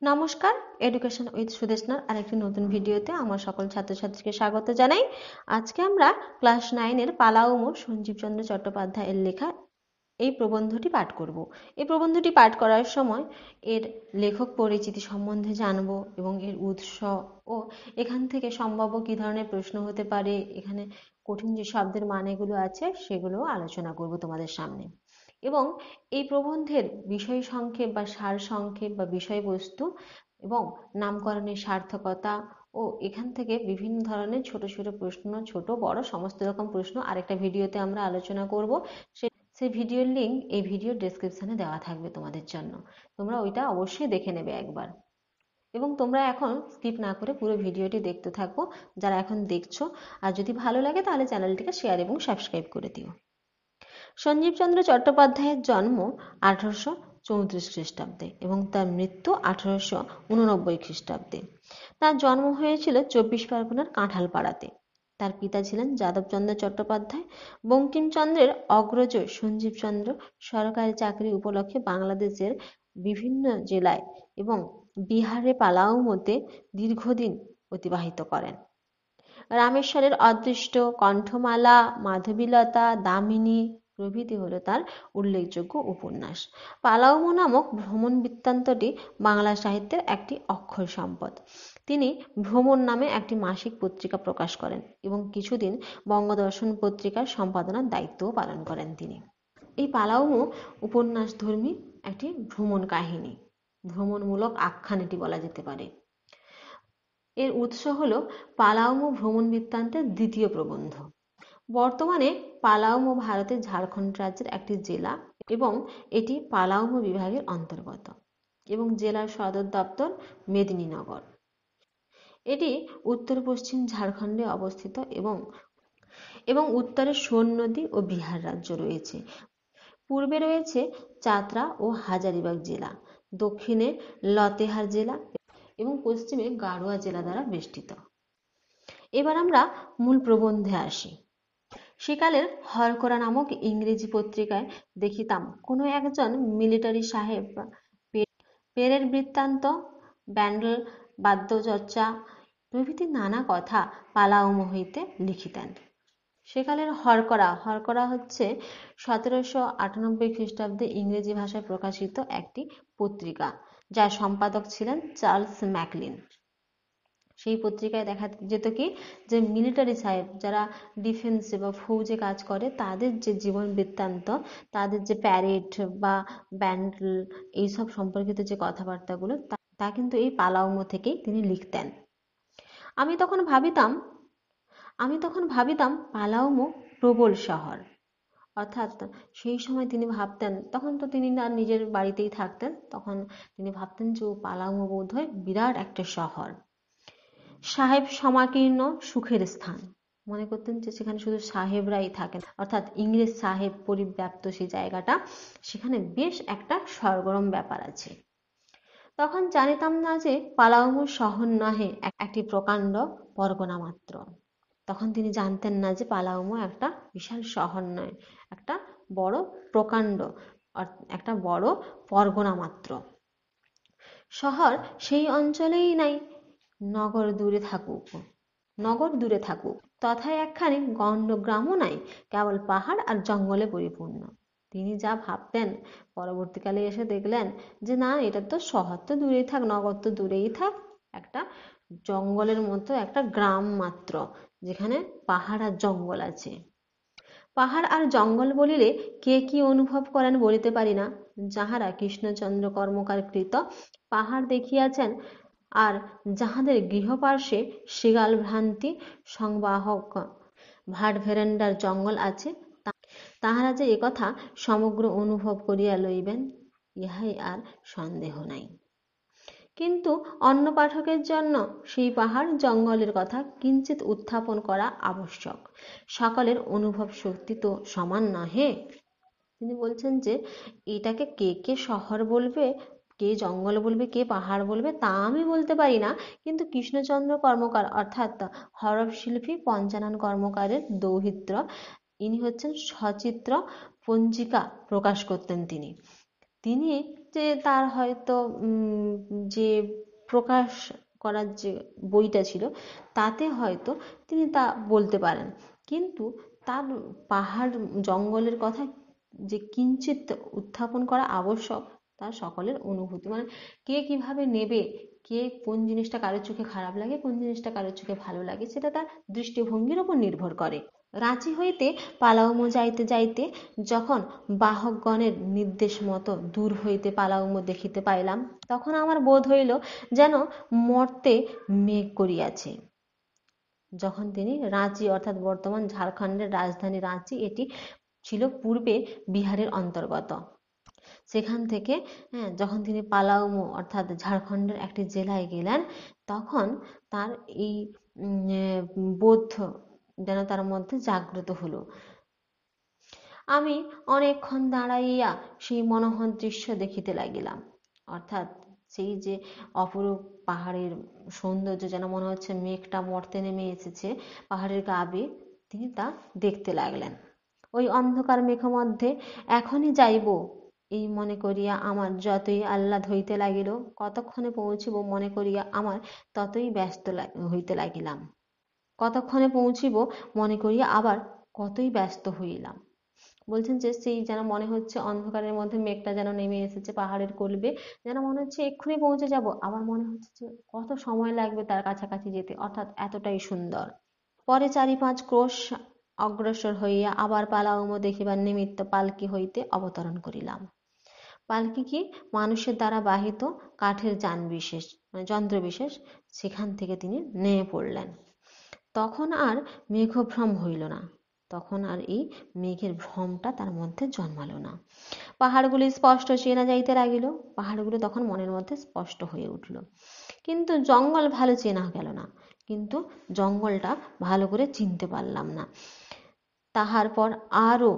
নমস্কার, education with সুদেশনার আরেকটি নতুন ভিডিওতে আমার সকল ছাত্রছাত্রীকে স্বাগত জানাই। আজকে আমরা ক্লাস 9-এর পালাউম সঞ্জীবচন্দ্র চট্টোপাধ্যায়ের লেখা এই প্রবন্ধটি পাঠ করব। এই প্রবন্ধটি পাঠ করার সময় এর লেখক পরিচিতি সম্বন্ধে জানব এবং এর উৎস ও এখান থেকে সম্ভাব্য কী ধরনের প্রশ্ন হতে পারে, এখানে কঠিন যে শব্দের মানেগুলো আছে সেগুলোও আলোচনা করব তোমাদের সামনে। এবং এই প্রবন্ধের বিষয় সংক্ষেপ বা সার সংক্ষেপ বা বিষয়বস্তু এবং নামকরণের সার্থকতা ও এখান থেকে বিভিন্ন ধরনের ছোট ছোট প্রশ্ন, ছোট বড় সমস্ত রকম প্রশ্ন আরেকটা ভিডিওতে আমরা আলোচনা করব। সেই ভিডিওর লিঙ্ক এই ভিডিওর ডেসক্রিপশনে দেওয়া থাকবে তোমাদের জন্য, তোমরা ওইটা অবশ্যই দেখে নেবে একবার। এবং তোমরা এখন স্কিপ না করে পুরো ভিডিওটি দেখতে থাকো যারা এখন দেখছো, আর যদি ভালো লাগে তাহলে চ্যানেলটিকে শেয়ার এবং সাবস্ক্রাইব করে দিও। সঞ্জীবচন্দ্র চট্টোপাধ্যায়ের জন্ম 1834 খ্রিস্টাব্দে এবং তার মৃত্যু 1889 খ্রিস্টাব্দে। তার জন্ম হয়েছিল 24 পরগনার কাঁঠালপাড়াতে। তার পিতা ছিলেন যাদবচন্দ্র চট্টোপাধ্যায়। বঙ্কিমচন্দ্রের অগ্রজ সঞ্জীবচন্দ্র সরকারি চাকরি উপলক্ষে বাংলাদেশের বিভিন্ন জেলায় এবং বিহারে পালাউমতে দীর্ঘদিন অতিবাহিত করেন। রামেশ্বরের অদৃষ্ট, কণ্ঠমালা, মাধবীলতা, দামিনী প্রভৃতি হল তার উল্লেখযোগ্য উপন্যাস। পালাউমো নামক ভ্রমণ বৃত্তান্তটি বাংলা সাহিত্যের একটি অক্ষয় সম্পদ। তিনি ভ্রমণ নামে একটি মাসিক পত্রিকা প্রকাশ করেন এবং কিছুদিন বঙ্গদর্শন পত্রিকার সম্পাদনার দায়িত্বও পালন করেন তিনি। এই পালাউমো উপন্যাসধর্মী একটি ভ্রমণ কাহিনী, ভ্রমণমূলক আখ্যান এটি বলা যেতে পারে। এর উৎস হল পালাউমো ভ্রমণ বৃত্তান্তের দ্বিতীয় প্রবন্ধ। বর্তমানে পালাউমো ভারতের ঝাড়খণ্ড রাজ্যের একটি জেলা এবং এটি পালাউমো বিভাগের অন্তর্গত এবং জেলার সদর দপ্তর মেদিনীনগর। এটি উত্তর পশ্চিম ঝাড়খণ্ডে অবস্থিত এবং উত্তরে সোন নদী ও বিহার রাজ্য রয়েছে। পূর্বে রয়েছে চাতরা ও হাজারিবাগ জেলা, দক্ষিণে লতেহার জেলা এবং পশ্চিমে গাড়োয়া জেলা দ্বারা বেষ্টিত। এবার আমরা মূল প্রবন্ধে আসি। সেকালের হরকরা নামক ইংরেজি পত্রিকায় দেখিতাম কোনো একজন মিলিটারি সাহেব পেরের বৃত্তান্ত, ব্যান্ডেল বাদ্যচর্চা প্রভৃতি নানা কথা পালাউমো হইতে লিখিতেন। সেকালের হরকরা হচ্ছে 1798 খ্রিস্টাব্দে ইংরেজি ভাষায় প্রকাশিত একটি পত্রিকা, যার সম্পাদক ছিলেন চার্লস ম্যাকলিন। সেই পত্রিকায় দেখা যেত কি যে মিলিটারি সাহেব যারা ডিফেন্সে বা ফৌজে কাজ করে তাদের যে জীবন বৃত্তান্ত, তাদের যে প্যারেড বা ব্যান্ডেল এইসব সম্পর্কিত যে কথাবার্তাগুলো তা কিন্তু এই পালাউমো থেকেই তিনি লিখতেন। আমি তখন ভাবিতাম পালাউমো প্রবল শহর, অর্থাৎ সেই সময় তিনি ভাবতেন, তখন তো তিনি না নিজের বাড়িতেই থাকতেন, তখন তিনি ভাবতেন যে পালাউমো বোধহয় বিরাট একটা শহর। সাহেব সমাকীর্ণ সুখের স্থান, মনে করতেন যে সেখানে শুধু সাহেবরাই থাকেন, অর্থাৎ ইংরেজ সাহেব পরিব্যাপ্ত সেই জায়গাটা, সেখানে বেশ একটা সরগরম ব্যাপার আছে। তখন জানিতাম না যে পালাউমো শহর নহে, একটি প্রকাণ্ড পরগনা মাত্র। তখন তিনি জানতেন না যে পালাউমো একটা বিশাল শহর নয়, একটা বড় প্রকাণ্ড, একটা বড় পরগনা মাত্র। শহর সেই অঞ্চলেই নাই, নগর দূরে থাকুক, তথায় একখানি গ্রামও নাই, কেবল পাহাড় আর জঙ্গলে পরিপূর্ণ। তিনি যা ভাবতেন পরবর্তীকালে এসে দেখলেন যে না, এটা তো শহর তো দূরেই থাক, নগর তো দূরেই থাক, একটা জঙ্গলের মতো একটা গ্রাম মাত্র, যেখানে পাহাড় আর জঙ্গল আছে। পাহাড় আর জঙ্গল বলিলে কে কি অনুভব করেন বলিতে পারি না। যাহারা কৃষ্ণচন্দ্র কর্মকার কৃত পাহাড় দেখিয়াছেন আর যাহাদের গৃহপার্শ্বে শৃগাল ভ্রান্তি সংবাহক ভাটভেরেন্ডার জঙ্গল আছে, তাহারা যে একথা সমগ্র অনুভব করিয়া লইবেন, ইহাই আর সন্দেহ নাই। কিন্তু অন্য পাঠকের জন্য সেই পাহাড় জঙ্গলের কথা কিঞ্চিত উত্থাপন করা আবশ্যক। সকলের অনুভব শক্তি তো সমান নহে। তিনি বলছেন যে এটাকে কে কে শহর বলবে, কে জঙ্গল বলবে, কে পাহাড় বলবে তা আমি বলতে পারি না, কিন্তু কৃষ্ণচন্দ্র কর্মকার অর্থাৎ হরফ শিল্পী পঞ্চানন কর্মকারের দৌহিত্র, ইনি হচ্ছেন সচিত্র পঞ্জিকা প্রকাশ করতেন তিনি যে তার হয়তো যে প্রকাশ করার যে বইটা ছিল তাতে হয়তো তিনি তা বলতে পারেন, কিন্তু তার পাহাড় জঙ্গলের কথা যে কিঞ্চিত উত্থাপন করা আবশ্যক তার সকলের অনুভূতি, মানে কে কিভাবে নেবে, কে কোন জিনিসটা কারোর চোখে খারাপ লাগে, কোন জিনিসটা কারোর চোখে ভালো লাগে, সেটা তার দৃষ্টিভঙ্গির উপর নির্ভর করে। রাঁচি হইতে পালাউমো যাইতে যাইতে যখন বাহকগণের নির্দেশ মতো দূর হইতে পালাউমো দেখিতে পাইলাম, তখন আমার বোধ হইল যেন মর্তে মেঘ করিয়াছে। যখন তিনি রাঁচি অর্থাৎ বর্তমান ঝাড়খণ্ডের রাজধানী রাঁচি, এটি ছিল পূর্বে বিহারের অন্তর্গত। সেখান থেকে যখন তিনি পালাউমো অর্থাৎ ঝাড়খণ্ডের একটি জেলায় গেলেন, তখন তার এই বোধ যেন তার মধ্যে জাগ্রত হলো। আমি অনেকক্ষণ দাঁড়াইয়া সেই মনোহর দৃশ্য দেখিতে লাগিলাম, অর্থাৎ সেই যে অপরূপ পাহাড়ের সৌন্দর্য, যেন মনে হচ্ছে মেঘটা মর্তে নেমে এসেছে পাহাড়ের গা বেয়ে, তিনি তা দেখতে লাগলেন। ওই অন্ধকার মেঘ মধ্যে এখনই যাইব এই মনে করিয়া আমার যতই আহ্লাদ হইতে লাগিল, কতক্ষণে পৌঁছিব মনে করিয়া আমার ততই ব্যস্ত হইতে লাগিলাম। কতক্ষণে পৌঁছিব মনে করিয়া আবার কতই ব্যস্ত হইলাম। বলছেন যে সেই যেন মনে হচ্ছে অন্ধকারের মধ্যে মেঘটা যেন নেমে এসেছে পাহাড়ের কোলবে, যেন মনে হচ্ছে এক্ষুনি পৌঁছে যাব, আবার মনে হচ্ছে যে কত সময় লাগবে তার কাছাকাছি যেতে, অর্থাৎ এতটাই সুন্দর। পরে 4-5 ক্রোশ অগ্রসর হইয়া আবার পালাউমো দেখিবার নিমিত্ত পালকি হইতে অবতরণ করিলাম। পালকি কি মানুষের দ্বারা বাহিত কাঠের যান বিশেষ, মানে যন্ত্র বিশেষ, সেখান থেকে তিনি নেমে পড়লেন। তখন আর মেঘভ্রম হইল না, তখন আর এই মেঘের ভ্রমটা তার মধ্যে জন্মালো না। পাহাড়গুলি স্পষ্ট চেনা যাইতে লাগিল, পাহাড়গুলো তখন মনের মধ্যে স্পষ্ট হয়ে উঠল। কিন্তু জঙ্গল ভালো চেনা গেল না, কিন্তু জঙ্গলটা ভালো করে চিনতে পারলাম না। তাহার পর আরো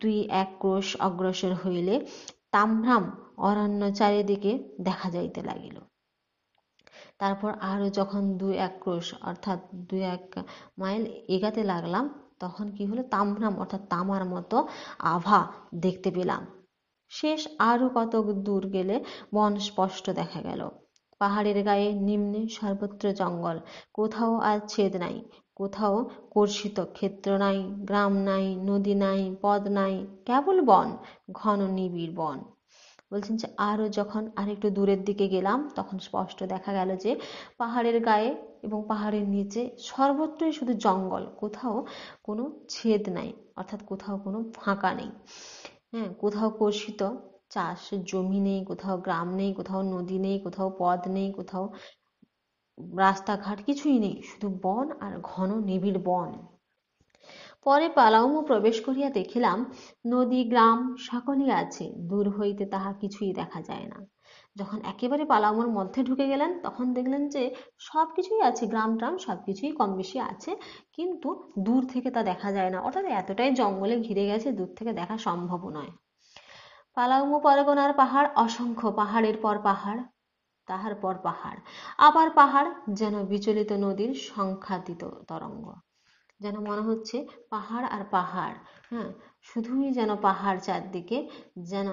2-1 ক্রোশ অগ্রসর হইলে তাম্রাম অরণ্য চারিদিকে দেখা যাইতে লাগিল। তারপর আরো যখন 2-1 ক্রোশ অর্থাৎ 2-1 মাইল এগাতে লাগলাম, তখন কি হলো, তাম্রাম অর্থাৎ তামার মতো আভা দেখতে পেলাম। শেষ আরো কত দূর গেলে বন স্পষ্ট দেখা গেল। পাহাড়ের গায়ে নিম্নে সর্বত্র জঙ্গল, কোথাও আর ছেদ নাই, কোথাও কর্ষিত ক্ষেত্র নাই, গ্রাম নাই, নদী নাই, পদ নাই, কেবল বন, ঘন নিবিড় বন। বলছেন যে আরো যখন আরেকটু দূরের দিকে গেলাম, তখন স্পষ্ট দেখা গেল যে পাহাড়ের গায়ে এবং পাহাড়ের নিচে সর্বত্রই শুধু জঙ্গল, কোথাও কোনো ছেদ নাই, অর্থাৎ কোথাও কোনো ফাঁকা নেই। কোথাও কর্ষিত চাষ জমি নেই, কোথাও গ্রাম নেই, কোথাও নদী নেই, কোথাও পথ নেই, কোথাও রাস্তাঘাট, কিছুই নেই, শুধু বন আর ঘন নিবিড় বন। পরে পালাউমো প্রবেশ করিয়া দেখিলাম নদী গ্রাম সকলই আছে, দূর হইতে তাহা কিছুই দেখা যায় না। যখন একেবারে পালাউমোর মধ্যে ঢুকে গেলেন, তখন দেখলেন যে সবকিছুই আছে, গ্রাম ট্রাম সবকিছুই কম বেশি আছে, কিন্তু দূর থেকে তা দেখা যায় না, অর্থাৎ এতটাই জঙ্গলে ঘিরে গেছে, দূর থেকে দেখা সম্ভব নয়। পালাউমো পরগনার পাহাড় অসংখ্য, পাহাড়ের পর পাহাড়, তাহার পর পাহাড়, আবার পাহাড়, যেন বিচলিত নদীর সংখ্যাতীত তরঙ্গ। যেন মনে হচ্ছে পাহাড় আর পাহাড়, শুধুই যেন পাহাড় চারদিকে, যেন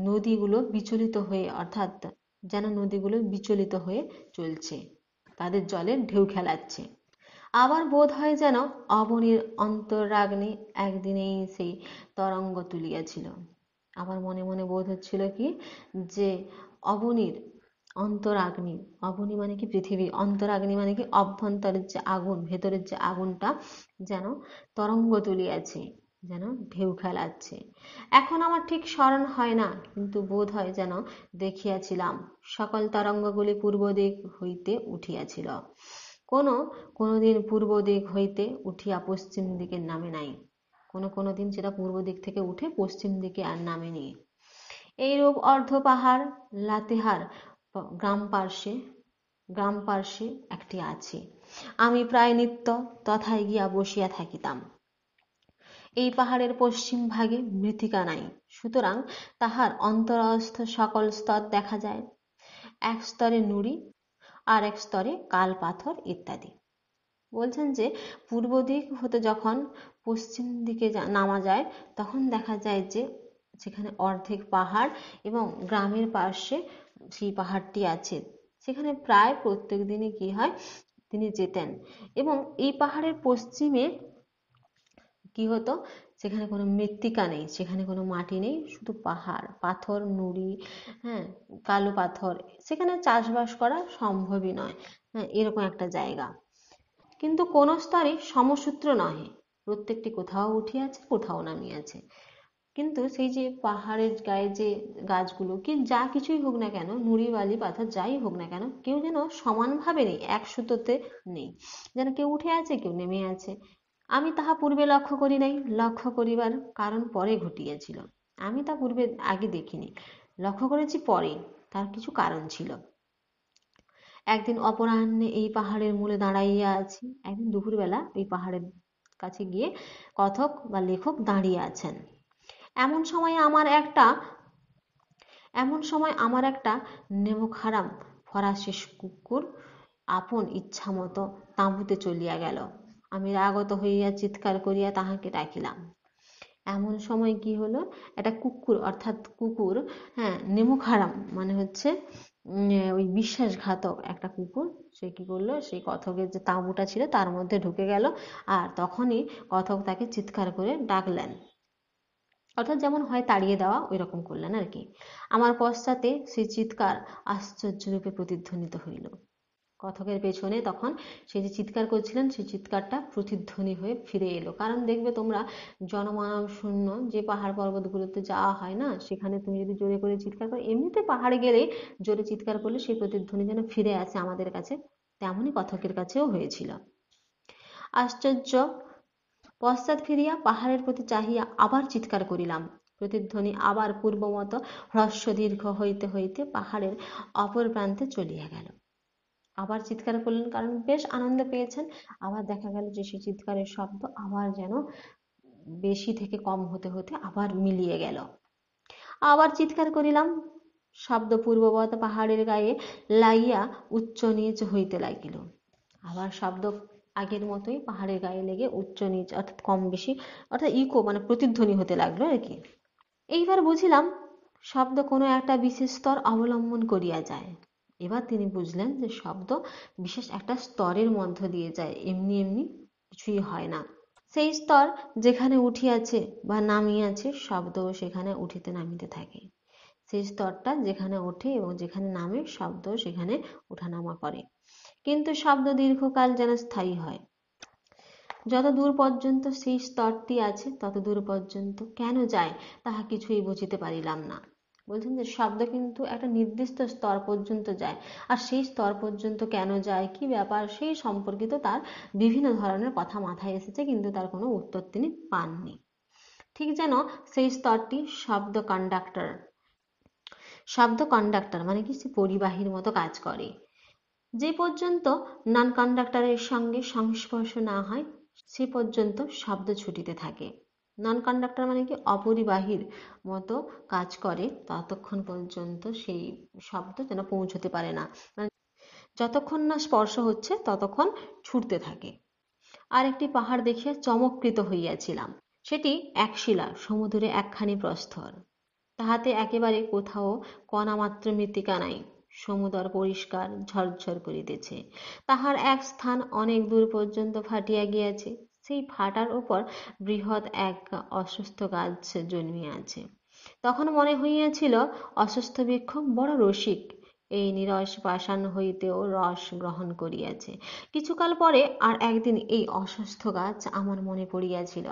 নদীগুলো বিচলিত হয়ে, অর্থাৎ যেন নদীগুলো বিচলিত হয়ে চলছে, তাদের জলের ঢেউ খেলাচ্ছে। আবার বোধ হয় যেন অবনীর অন্তরাগ্নি একদিনেই সেই তরঙ্গ তুলিয়াছিল। আবার মনে মনে বোধ হচ্ছিল কি, যে অবনীর অন্তরাগ্নি, অবনী মানে কি পৃথিবী, অন্তরাগ্নি মানে কি অভ্যন্তরের যে আগুন, ভেতরের যে আগুনটা যেন তরঙ্গ তুলিয়াছে, যেন ঢেউ খেলাচ্ছে। এখন আমার ঠিক স্মরণ হয় না, কিন্তু বোধ হয় যেন দেখিয়াছিলাম সকল তরঙ্গগুলি পূর্ব দিক হইতে উঠিয়াছিল, কোনো দিন পূর্ব দিক হইতে উঠিয়া পশ্চিম দিকের নামে নাই, কোনো দিন সেটা পূর্ব দিক থেকে উঠে পশ্চিম দিকে আর নামেনি। এইরূপ অর্ধ পাহাড় লাতেহার গ্রাম পার্শ্বে একটি আছে। আমি প্রায় নিত্য তথায় গিয়া বসিয়া থাকিতাম। এই পাহাড়ের পশ্চিম ভাগে মৃত্তিকা নাই, সুতরাং তাহার অন্তরস্থ সকল স্তর দেখা যায়। এক স্তরে নুড়ি, আর এক স্তরে কাল পাথর ইত্যাদি। বলছেন যে পূর্ব দিক হতে যখন পশ্চিম দিকে নামা যায়, তখন দেখা যায় যে সেখানে অর্ধেক পাহাড় এবং গ্রামের পাশে সেই পাহাড়টি আছে। সেখানে প্রায় প্রত্যেক দিনই কি হয়, তিনি যেতেন। এবং এই পাহাড়ের পশ্চিমে কি হতো, সেখানে কোনো মৃত্তিকা নেই, সেখানে কোনো মাটি নেই, শুধু পাহাড়, পাথর, নুড়ি, হ্যাঁ, কালো পাথর। সেখানে চাষবাস করা সম্ভবই নয়, হ্যাঁ, এরকম একটা জায়গা। কিন্তু কোনো স্তরে সমসূত্র নহে, প্রত্যেকটি কোথাও উঠিয়াছে, কোথাও নামিয়াছে। কিন্তু সেই যে পাহাড়ের গায়ে যে গাছগুলো কি যা কিছুই হোক না কেন, নুড়ি বালি পাথর যাই হোক না কেন, কেউ যেন সমানভাবে নেই, এক সুতোতে নেই, যেন কেউ উঠে আছে, কেউ নেমে আছে। আমি তাহা পূর্বে লক্ষ্য করি নাই, লক্ষ্য করিবার কারণ পরে ঘটিয়াছিল। আমি তা পূর্বে আগে দেখিনি, লক্ষ্য করেছি পরে, তার কিছু কারণ ছিল। একদিন অপরাহ্নে এই পাহাড়ের মূলে দাঁড়াইয়া আছি, একদিন দুপুরবেলা এই পাহাড়ের কাছে গিয়ে কথক বা লেখক দাঁড়িয়ে আছেন। এমন সময় আমার একটা নেমোখারাম ফরাসি কুকুর আপন ইচ্ছা মতো তাঁবুতে চলিয়া গেল। আমি রাগত হইয়া চিৎকার করিয়া তাহাকে ডাকিলাম। এমন সময় কি হলো, একটা কুকুর, অর্থাৎ কুকুর, হ্যাঁ, নেমোখারাম মানে হচ্ছে ওই বিশ্বাসঘাতক একটা কুকুর, সে কি করলো, সেই কথকের যে তাঁবুটা ছিল তার মধ্যে ঢুকে গেল। আর তখনই কথক তাকে চিৎকার করে ডাকলেন, অর্থাৎ যেমন হয় তাড়িয়ে দেওয়া, ওই রকম করলেন আর কি। আমার পশ্চাতে সেই চিৎকার আশ্চর্যরূপে প্রতিধ্বনিত হইল। কথকের পেছনে তখন সে যে চিৎকার করছিলেন, সেই চিৎকারটা প্রতিধ্বনি হয়ে ফিরে এলো। কারণ দেখবে তোমরা, জনমানব শূন্য যে পাহাড় পর্বতগুলোতে যাওয়া হয় না, সেখানে তুমি যদি জোরে করে চিৎকার করো, এমনিতে পাহাড়ে গেলে জোরে চিৎকার করলে সেই প্রতিধ্বনি যেন ফিরে আসে আমাদের কাছে, তেমনই কথকের কাছেও হয়েছিল। আশ্চর্য! পশ্চাৎ ফিরিয়া পাহাড়ের প্রতি চাহিয়া আবার চিৎকার করিলাম। প্রতিধ্বনি আবার পূর্বমত হ্রস্ব দীর্ঘ হইতে হইতে পাহাড়ের অপর প্রান্তে চলিয়া গেল। আবার চিৎকার করলেন, কারণ বেশ আনন্দ পেয়েছেন। আবার দেখা গেল যে সেই চিৎকারের শব্দ আবার যেন বেশি থেকে কম হতে হতে আবার মিলিয়ে গেল। আবার চিৎকার করিলাম, শব্দ পূর্ববৎ পাহাড়ের গায়ে লাইয়া উচ্চ নীচ হইতে লাগিল। আবার শব্দ আগের মতোই পাহাড়ের গায়ে লেগে উচ্চ নিচ, অর্থাৎ কম বেশি, অর্থাৎ ইকো মানে প্রতিধ্বনি হতে লাগলো আর কি। এইবার বুঝিলাম শব্দ কোনো একটা বিশেষ স্তর অবলম্বন করিয়া যায়। এবার তিনি বুঝলেন যে শব্দ বিশেষ একটা স্তরের মধ্য দিয়ে যায়, এমনি এমনি কিছুই হয় না। সেই স্তর যেখানে উঠিয়াছে বা নামিয়াছে, শব্দও সেখানে উঠিতে নামিতে থাকে। সেই স্তরটা যেখানে ওঠে এবং যেখানে নামে, শব্দ সেখানে ওঠানামা করে। কিন্তু শব্দ দীর্ঘকাল যেন স্থায়ী হয়। যত দূর পর্যন্ত সেই স্তরটি আছে, তত দূর পর্যন্ত কেন যায় তাহা কিছুই বুঝিতে পারিলাম না। বলছেন যে শব্দ কিন্তু একটা নির্দিষ্ট স্তর পর্যন্ত যায়, আর সেই স্তর পর্যন্ত কেন যায়, কি ব্যাপার, সেই সম্পর্কিত তার বিভিন্ন ধরনের কথা মাথায় এসেছে, কিন্তু তার কোনো উত্তর তিনি পাননি। ঠিক যেন সেই স্তরটি শব্দ কন্ডাক্টর। শব্দ কন্ডাক্টর মানে কি, সে পরিবাহীর মতো কাজ করে। যে পর্যন্ত নন কন্ডাক্টরের সঙ্গে সংস্পর্শ না হয়, সে পর্যন্ত শব্দ ছুটিতে থাকে। নন কন্ডাক্টর মানে কি, অপরিবাহীর মতো কাজ করে, ততক্ষণ পর্যন্ত সেই শব্দ যেন পৌঁছতে পারে না, মানে যতক্ষণ না স্পর্শ হচ্ছে ততক্ষণ ছুটতে থাকে। আর একটি পাহাড় দেখিয়া চমৎকৃত হইয়াছিলাম। সেটি একশিলা, সমুদ্রে একখানি প্রস্তর, তাহাতে একেবারে কোথাও কণামাত্র মৃত্তিকা নাই। সমুদর পরিষ্কার ঝরঝর করিতেছে। তাহার এক স্থান অনেক দূর পর্যন্ত ফাটিয়া গিয়াছে। সেই ফাটার উপর বৃহৎ এক অশ্বত্থ গাছ জন্মিয়া আছে। তখন মনে হইয়াছিল অশ্বত্থ বৃক্ষ বড় রসিক, এই নিরস পাষাণ হইতেও রস গ্রহণ করিয়াছে। কিছুকাল পরে আর একদিন এই অশ্বত্থ গাছ আমার মনে পড়িয়াছিল।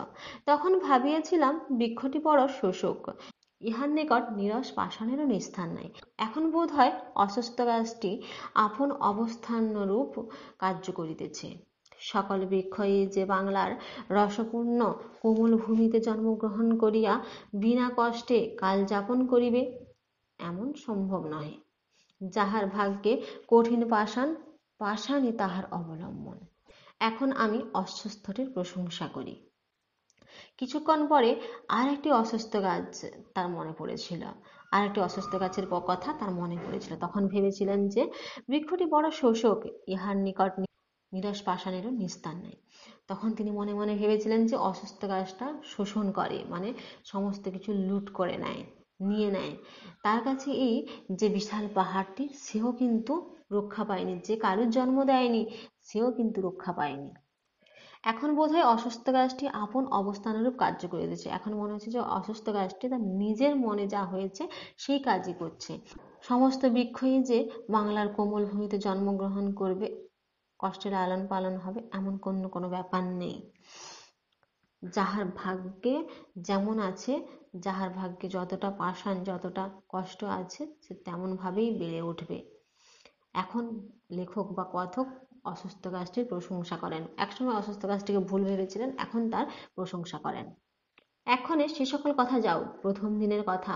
তখন ভাবিয়াছিলাম বৃক্ষটি বড় শোষক, ইহার নিকট নিরস পাষাণেরও নিস্তার নাই। এখন বোধ হয় অশ্বত্থ গাছটি আপন অবস্থানরূপ কার্য করিতেছে। সকল বৃক্ষই যে বাংলার রসপূর্ণ কোমল ভূমিতে জন্মগ্রহণ করিয়া বিনা কষ্টে কাল যাপন করিবে, এমন সম্ভব নহে। যাহার ভাগ্যে কঠিন পাষাণ, পাষাণই তাহার অবলম্বন। এখন আমি অশ্বত্থটির প্রশংসা করি। কিছুক্ষণ পরে আর একটি অশ্বত্থ গাছ তার মনে পড়েছিল, আর একটি অশ্বত্থ গাছের কথা তার মনে পড়েছিল। তখন ভেবেছিলেন যে বৃক্ষটি বড় শোষক, ইহার নিকট নিরস পাষাণেরও নিস্তার নেই। তখন তিনি মনে মনে ভেবেছিলেন যে অসুস্থ গাছটা শোষণ করে, মানে সমস্ত কিছু লুট করে নেয়, নিয়ে নেয়। তার কাছে এই যে বিশাল পাহাড়টি, সেও কিন্তু রক্ষা পায়নি, যে কারুর জন্ম দেয়নি সেও কিন্তু রক্ষা পায়নি। এখন বোধহয় অসুস্থ গাছটি আপন অবস্থানুরূপ কার্য করে দিচ্ছে। এখন মনে হচ্ছে যে অসুস্থ গাছটি তার নিজের মনে যা হয়েছে সেই কাজই করছে। সমস্ত বৃক্ষই যে বাংলার কোমল ভূমিতে জন্মগ্রহণ করবে, কষ্টের লালন পালন হবে, এমন কোনো ব্যাপার নেই। যাহার ভাগ্যে যেমন আছে, যাহার ভাগ্যে যতটা পাষাণ, যতটা কষ্ট আছে, সে তেমন ভাবেই বেড়ে উঠবে। এখন লেখক বা কথক অসুস্থ গাছটির প্রশংসা করেন। একসময় অসুস্থ গাছটিকে ভুল ভেবেছিলেন, এখন তার প্রশংসা করেন। এক্ষণে সে সকল কথা যাও, প্রথম দিনের কথা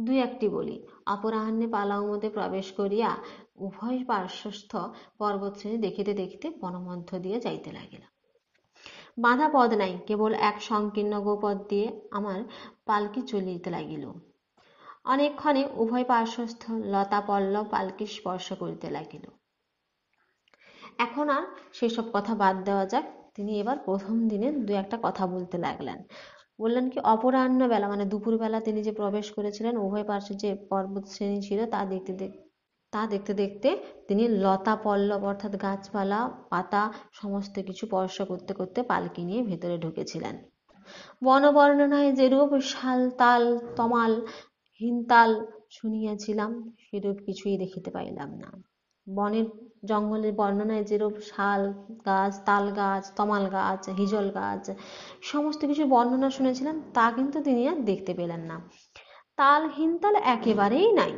দুই একটি বলি। অপরাহ্নে পালাউমতে প্রবেশ করিয়া উভয় পার্শ্বস্থ পর্বতশ্রেণী দেখিতে দেখিতে বনমধ্য দিয়ে যাইতে লাগিল। বাঁধা পথ নাই, কেবল এক সংকীর্ণ গোপথ দিয়ে আমার পালকি চলিতে লাগিল। অনেকক্ষণে উভয় পার্শ্বস্থ লতা পল্লব পালকি স্পর্শ করিতে লাগিল। এখন আর সেসব কথা বাদ দেওয়া যাক। তিনি এবার প্রথম দিনের দু একটা কথা বলতে লাগলেন। বললেন কি, অপরাহ্ন বেলা মানে দুপুরবেলা তিনি যে প্রবেশ করেছিলেন, উভয় পার্শ্বে যে পর্বত শ্রেণী ছিল তা দেখতে দেখতে তিনি লতা পল্লব অর্থাৎ গাছপালা পাতা সমস্ত কিছু স্পর্শ করতে করতে পালকি নিয়ে ভেতরে ঢুকেছিলেন। বনবর্ণনায় যেরূপ শাল তাল তমাল হিনতাল শুনিয়াছিলাম, সেরূপ কিছুই দেখিতে পাইলাম না। বনের জঙ্গলের বর্ণনায় যেরূপ শাল গাছ, তাল গাছ, তমাল গাছ, হিজল গাছ সমস্ত কিছু বর্ণনা শুনেছিলেন, তা কিন্তু তিনি আর দেখতে পেলেন না। তাল হিনতাল একেবারেই নাই,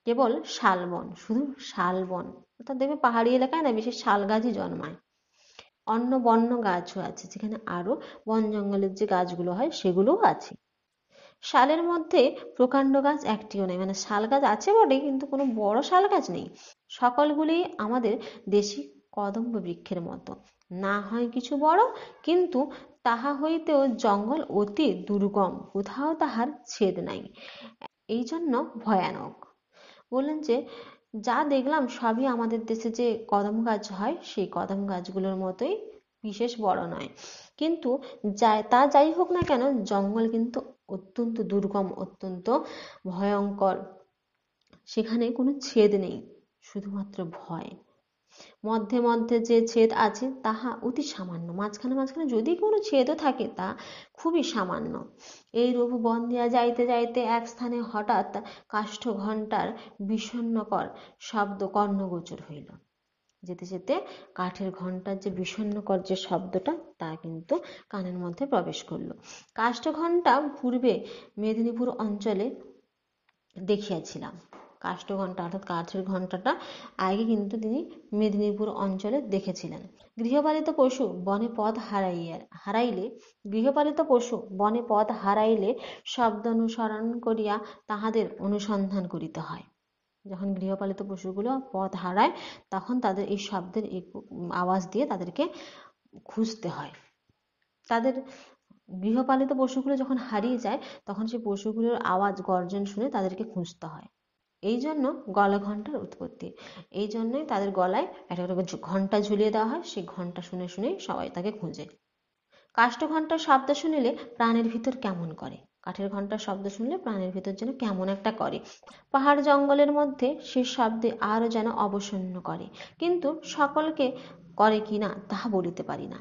কেবল শালবন, শুধু শালবন। অর্থাৎ দেখবে পাহাড়ি এলাকায় না বেশি শাল গাছই জন্মায়। অন্য বন্য গাছও আছে, যেখানে আরো বন জঙ্গলের যে গাছগুলো হয় সেগুলোও আছে। শালের মধ্যে প্রকাণ্ড গাছ একটিও নেই, মানে শাল গাছ আছে বটে কিন্তু কোনো বড় শাল গাছ নেই। সকলগুলি আমাদের দেশি কদম্ব বৃক্ষের মতো, না হয় কিছু বড়, কিন্তু তাহা হইতেও জঙ্গল অতি দুর্গম, কোথাও তাহার ছেদ নাই, এই জন্য ভয়ানক। বললেন যে যা দেখলাম সবই আমাদের দেশে যে কদম গাছ হয় সেই কদম গাছগুলোর মতোই, বিশেষ বড় নয়। কিন্তু যাই হোক না কেন, জঙ্গল কিন্তু অত্যন্ত দুর্গম, অত্যন্ত ভয়ঙ্কর। সেখানে কোনো ছেদ নেই, শুধুমাত্র ভয়। মধ্যে মধ্যে যে ছেদ আছে তাহা অতি সামান্য, মাঝখানে মাঝখানে যদি কোনো ছেদও থাকে তা খুবই সামান্য। এইরূপ বন দিয়া যাইতে যাইতে এক স্থানে হঠাৎ কাষ্ঠ ঘণ্টার বিষণ্ণকর শব্দ কর্ণগোচর হইল। যেতে যেতে কাঠের ঘণ্টার যে বিষণ্ণকর যে শব্দটা, তা কিন্তু কানের মধ্যে প্রবেশ করলো। কাষ্ঠ ঘণ্টা পূর্বে মেদিনীপুর অঞ্চলে দেখিয়াছিলাম। কাষ্ঠ ঘণ্টা অর্থাৎ কাঠের ঘণ্টাটা আগে কিন্তু তিনি মেদিনীপুর অঞ্চলে দেখেছিলেন। গৃহপালিত পশু বনে পথ হারাইলে গৃহপালিত পশু বনে পথ হারাইলে শব্দ অনুসরণ করিয়া তাহাদের অনুসন্ধান করিতে হয়। যখন গৃহপালিত পশুগুলো পথ হারায় তখন তাদের এই শব্দের আওয়াজ দিয়ে তাদেরকে খুঁজতে হয়। তাদের গৃহপালিত পশুগুলো যখন হারিয়ে যায় তখন সেই পশুগুলোর আওয়াজ গর্জন শুনে তাদেরকে খুঁজতে হয়। এই জন্য গলা ঘণ্টার উৎপত্তি। এই জন্যই তাদের গলায় একটা করে ঘণ্টা ঝুলিয়ে দেওয়া হয়, সেই ঘণ্টা শুনে শুনেই সবাই তাকে খুঁজে। কাষ্ঠ ঘণ্টার শব্দ শুনিলে প্রাণের ভিতর কেমন করে, কাঠের ঘণ্টার শব্দ শুনলে প্রাণের ভিতর যেন কেমন একটা করে। পাহাড় জঙ্গলের মধ্যে সে শব্দে আরো যেন অবসন্ন করে, কিন্তু সকলকে করে কিনা তাহা বলিতে পারি না।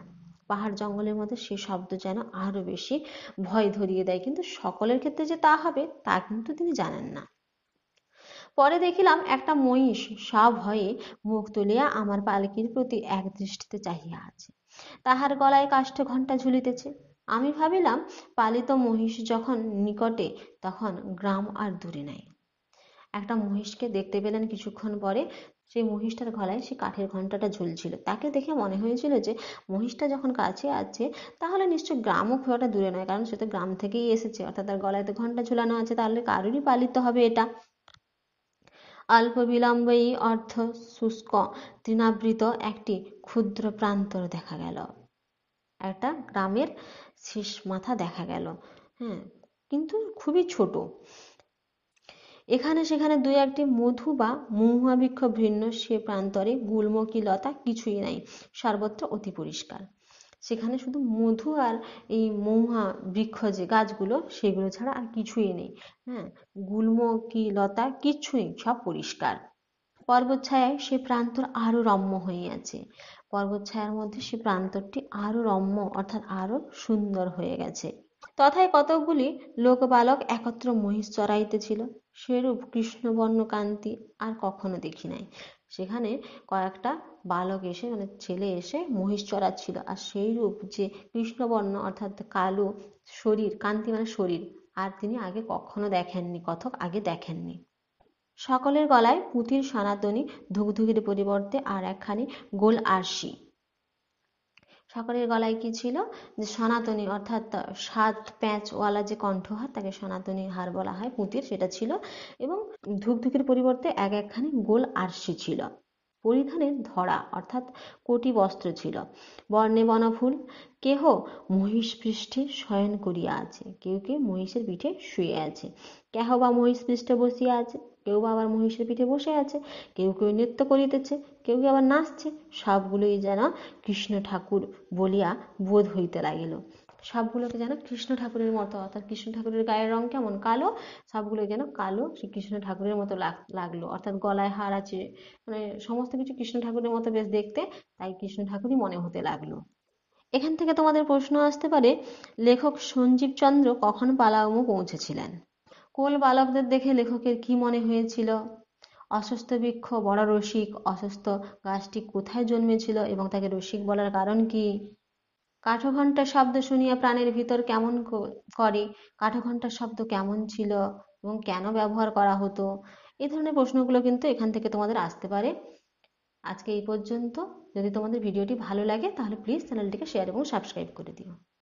পাহাড় জঙ্গলের মধ্যে সে শব্দ যেন আরো বেশি ভয় ধরিয়ে দেয়, কিন্তু সকলের ক্ষেত্রে যে তা হবে তা কিন্তু তিনি জানেন না। পরে দেখিলাম একটা মহিষ সভয়ে মুখ তুলিয়া আমার পালকির প্রতি এক দৃষ্টিতে চাহিয়া আছে, তাহার গলায় কাষ্ঠ ঘণ্টা ঝুলিতেছে। আমি ভাবিলাম পালিত মহিষ যখন নিকটে তখন গ্রাম আর দূরে নাই। একটা মহিষকে দেখতে পেলেন কিছুক্ষণ পরে, সেই মহিষটার গলায় সে কাঠের ঘণ্টাটা ঝুলছিল। তাকে দেখে মনে হয়েছিল যে মহিষটা যখন কাছে আছে তাহলে নিশ্চয় গ্রামও খুব একটা দূরে নয়, কারণ সে তো গ্রাম থেকেই এসেছে, অর্থাৎ তার গলায় তো ঘণ্টা ঝুলানো আছে, তাহলে কারোরই পালিত হবে এটা। অল্প বিলম্বেই অর্ধ শুষ্ক তৃণাবৃত একটি ক্ষুদ্র প্রান্তর দেখা গেল। একটা গ্রামের শেষ মাথা দেখা গেল, হ্যাঁ, কিন্তু খুবই ছোট। এখানে সেখানে দুই একটি মধু বা মহুয়া বৃক্ষ ভিন্ন সে প্রান্তরে গুল্ম কি লতা কিছুই নাই, সর্বত্র অতি পরিষ্কার। সেখানে শুধু মধু আর এই মহুয়া বৃক্ষ যে গাছগুলো সেগুলো ছাড়া আর কিছুই নেই। হ্যাঁ, গুল্ম কি লতা কিচ্ছুই, সব পরিষ্কার। পর্বতছায়ায় সে প্রান্তর আরো রম্য হইয়াছে। পর্বতছায়ার মধ্যে সে প্রান্তরটি আরো রম্য অর্থাৎ আরো সুন্দর হয়ে গেছে। তথায় কতকগুলি লোকবালক একত্র মহিষ চরাইতেছিল, সেরূপ কৃষ্ণবর্ণ কান্তি আর কখনো দেখি নাই। সেখানে কয়েকটা বালক এসে মানে ছেলে এসে মহিষ চড়াচ্ছিল, আর সেই রূপ যে কৃষ্ণবর্ণ অর্থাৎ কালো শরীর, কান্তি মানে শরীর, আর তিনি আগে কখনো দেখেননি, কথক আগে দেখেননি। সকলের গলায় পুঁতির সনাতনী ধুকধুকির পরিবর্তে আর একখানি গোল আরশি। সকলের গলায় কি ছিল, যে সনাতনী অর্থাৎ 7 প্যাঁচওয়ালা যে কণ্ঠহার তাকে সনাতনী হার বলা হয়, পুঁতির, সেটা ছিল। এবং ধুকধুকির পরিবর্তে এক একখানি গোল আরশি ছিল। পরিধানের ধরা অর্থাৎ কোটি বস্ত্র ছিল। বর্ণে বনফুল। কেহ মহিষ পৃষ্ঠে শয়ন করিয়া আছে, কেউ কেউ মহিষের পিঠে শুয়ে আছে, কেহ বা মহিষ পৃষ্ঠে বসিয়া আছে, কেউ বা আবার মহিষের পিঠে বসে আছে, কেউ কেউ নৃত্য করিতেছে, কেউ কেউ আবার নাচছে। সবগুলোই যেন কৃষ্ণ ঠাকুর বলিয়া বোধ হইতে লাগিল। সবগুলোকে যেন কৃষ্ণ ঠাকুরের মতো, অর্থাৎ কৃষ্ণ ঠাকুরের গায়ের রং কেমন, কালো, সবগুলো যেন কালো শ্রী কৃষ্ণ ঠাকুরের মতো লাগলো। অর্থাৎ গলায় হার আছে, মানে সমস্ত কিছু কৃষ্ণ ঠাকুরের মতো বেশ দেখতে, তাই কৃষ্ণ ঠাকুরই মনে হতে লাগলো। এখান থেকে তোমাদের প্রশ্ন আসতে পারে, লেখক সঞ্জীবচন্দ্র কখন পালাউমো পৌঁছেছিলেন? কোল বালকদের দেখে লেখকের কি মনে হয়েছিল? অসুস্থ বৃক্ষ বড় রসিক, অসুস্থ গাছটি কোথায় জন্মেছিল এবং তাকে রসিক বলার কারণ কি? কাঠঘণ্টার শব্দ শুনিয়া প্রাণের ভিতর কেমন করে? কাঠঘণ্টার শব্দ কেমন ছিল এবং কেন ব্যবহার করা হতো? এই ধরনের প্রশ্নগুলো কিন্তু এখান থেকে তোমাদের আসতে পারে। আজকে এই পর্যন্ত। যদি তোমাদের ভিডিওটি ভালো লাগে তাহলে প্লিজ চ্যানেলটিকে শেয়ার এবং সাবস্ক্রাইব করে দিও।